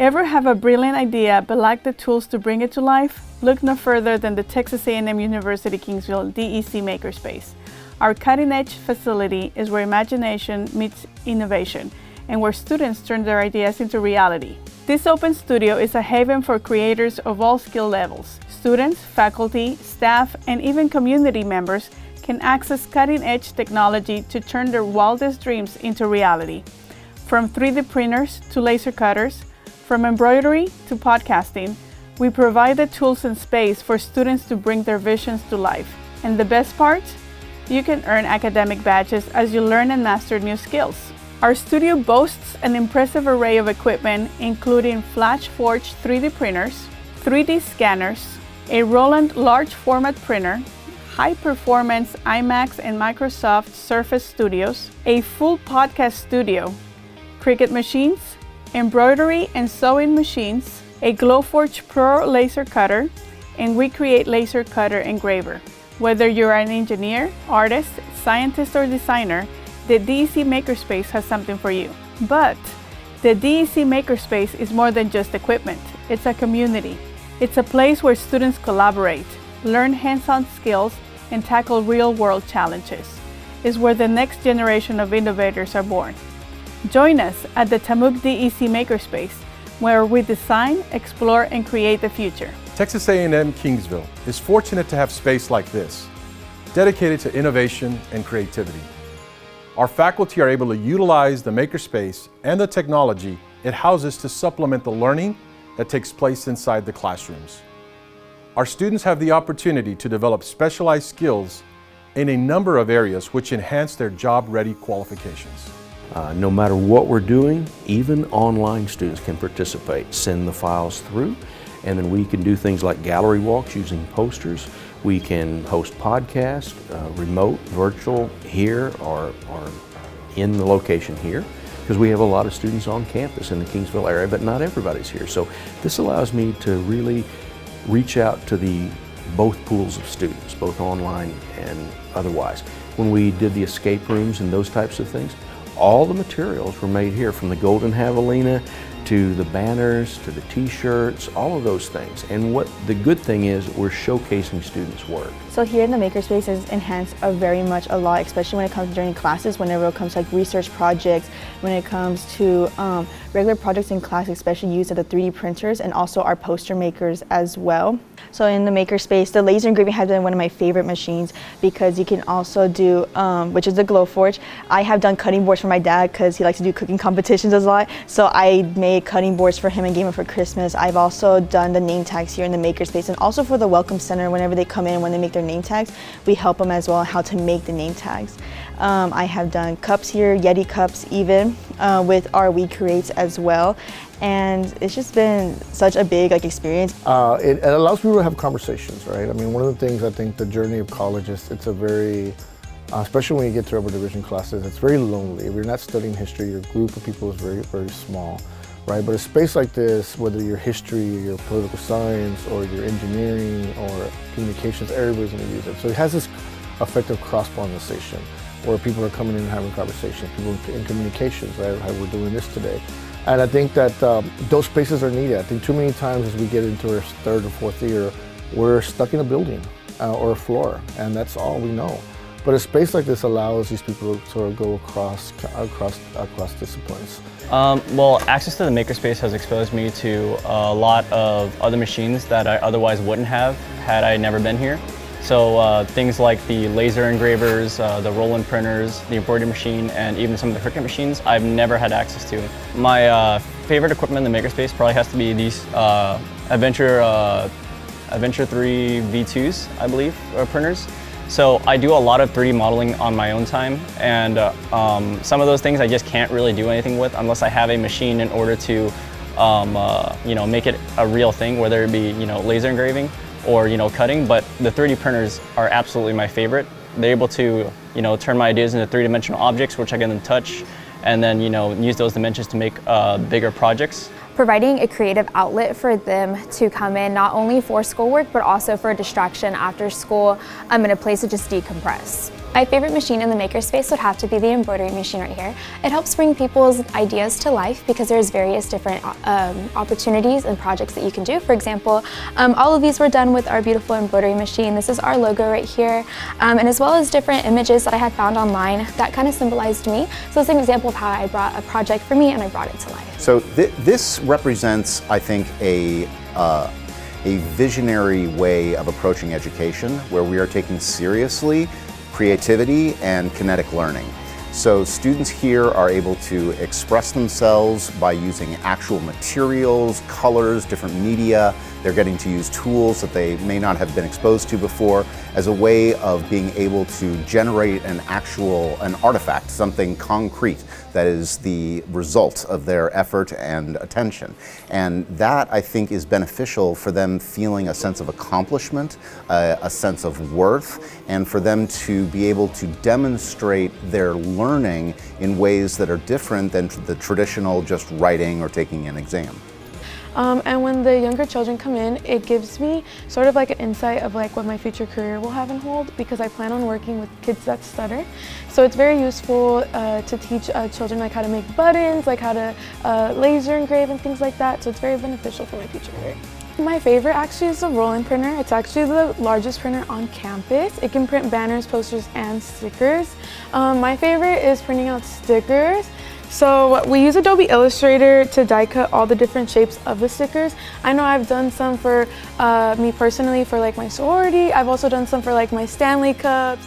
Ever have a brilliant idea but lack the tools to bring it to life? Look no further than the Texas A&M University Kingsville DEC Makerspace. Our cutting-edge facility is where imagination meets innovation and where students turn their ideas into reality. This open studio is a haven for creators of all skill levels. Students, faculty, staff, and even community members can access cutting-edge technology to turn their wildest dreams into reality. From 3D printers to laser cutters, from embroidery to podcasting, we provide the tools and space for students to bring their visions to life. And the best part? You can earn academic badges as you learn and master new skills. Our studio boasts an impressive array of equipment, including flash-forged 3D printers, 3D scanners, a Roland large format printer, high-performance iMacs and Microsoft Surface Studios, a full podcast studio, Cricut machines, embroidery and sewing machines, a Glowforge Pro laser cutter, and we create laser cutter engraver. Whether you're an engineer, artist, scientist, or designer, the DEC Makerspace has something for you. But the DEC Makerspace is more than just equipment. It's a community. It's a place where students collaborate, learn hands-on skills, and tackle real-world challenges. It's where the next generation of innovators are born. Join us at the Tamuk DEC Makerspace, where we design, explore, and create the future. Texas A&M Kingsville is fortunate to have space like this, dedicated to innovation and creativity. Our faculty are able to utilize the Makerspace and the technology it houses to supplement the learning that takes place inside the classrooms. Our students have the opportunity to develop specialized skills in a number of areas which enhance their job-ready qualifications. No matter what we're doing, even online students can participate, send the files through, and then we can do things like gallery walks using posters. We can host podcasts, remote, virtual, here or in the location here, because we have a lot of students on campus in the Kingsville area, but not everybody's here. So this allows me to really reach out to both pools of students, both online and otherwise. When we did the escape rooms and those types of things, all the materials were made here, from the golden javelina to the banners to the t-shirts, all of those things. And what the good thing is, we're showcasing students' work. So here in the Makerspace is enhanced very much a lot, especially when it comes during classes, whenever it comes to like research projects, when it comes to regular projects in class, especially use of the 3D printers and also our poster makers as well. So in the Makerspace, the laser engraving has been one of my favorite machines because you can also do, which is the Glowforge. I have done cutting boards for my dad because he likes to do cooking competitions a lot. So I made cutting boards for him and gave him for Christmas. I've also done the name tags here in the Makerspace, and also for the Welcome Center, whenever they come in, when they make their name tags, we help them as well how to make the name tags. I have done cups here, Yeti cups even, with our We Creates as well. And it's just been such a big experience. It allows people to have conversations, right? I mean, one of the things I think the journey of college is, it's a very, especially when you get to upper division classes, it's very lonely. If you're not studying history, your group of people is very, very small, right? But a space like this, whether you're history, your political science, or your engineering, or communications, everybody's gonna use it. So it has this effective cross-pollination, where people are coming in and having conversations, people in communications, right? How we're doing this today. And I think that those spaces are needed. I think too many times as we get into our third or fourth year, we're stuck in a building or a floor, and that's all we know. But a space like this allows these people to sort of go across disciplines. Well, access to the Makerspace has exposed me to a lot of other machines that I otherwise wouldn't have had I never been here. So things like the laser engravers, the Roland printers, the embroidery machine, and even some of the Cricut machines, I've never had access to. My favorite equipment in the Makerspace probably has to be these Adventure 3 V2s, I believe, printers. So I do a lot of 3D modeling on my own time, and some of those things I just can't really do anything with unless I have a machine in order to make it a real thing, whether it be laser engraving or cutting. But the 3D printers are absolutely my favorite. They're able to turn my ideas into three-dimensional objects, which I can then touch and then use those dimensions to make bigger projects. Providing a creative outlet for them to come in, not only for schoolwork but also for distraction after school, in a place to just decompress. My favorite machine in the Makerspace would have to be the embroidery machine right here. It helps bring people's ideas to life because there's various different opportunities and projects that you can do. For example, all of these were done with our beautiful embroidery machine. This is our logo right here, and as well as different images that I had found online that kind of symbolized me. So it's an example of how I brought a project for me and I brought it to life. So this represents, I think, a visionary way of approaching education where we are taking seriously creativity and kinetic learning. So students here are able to express themselves by using actual materials, colors, different media. They're getting to use tools that they may not have been exposed to before as a way of being able to generate an artifact, something concrete that is the result of their effort and attention. And that, I think, is beneficial for them feeling a sense of accomplishment, a sense of worth, and for them to be able to demonstrate their learning in ways that are different than the traditional just writing or taking an exam. And when the younger children come in, it gives me sort of like an insight of like what my future career will have and hold, because I plan on working with kids that stutter. So it's very useful to teach children like how to make buttons, like how to laser engrave and things like that. So it's very beneficial for my future career. My favorite actually is the roll-in printer. It's actually the largest printer on campus. It can print banners, posters, and stickers. My favorite is printing out stickers. So we use Adobe Illustrator to die cut all the different shapes of the stickers. I know I've done some for me personally for like my sorority. I've also done some for like my Stanley Cups.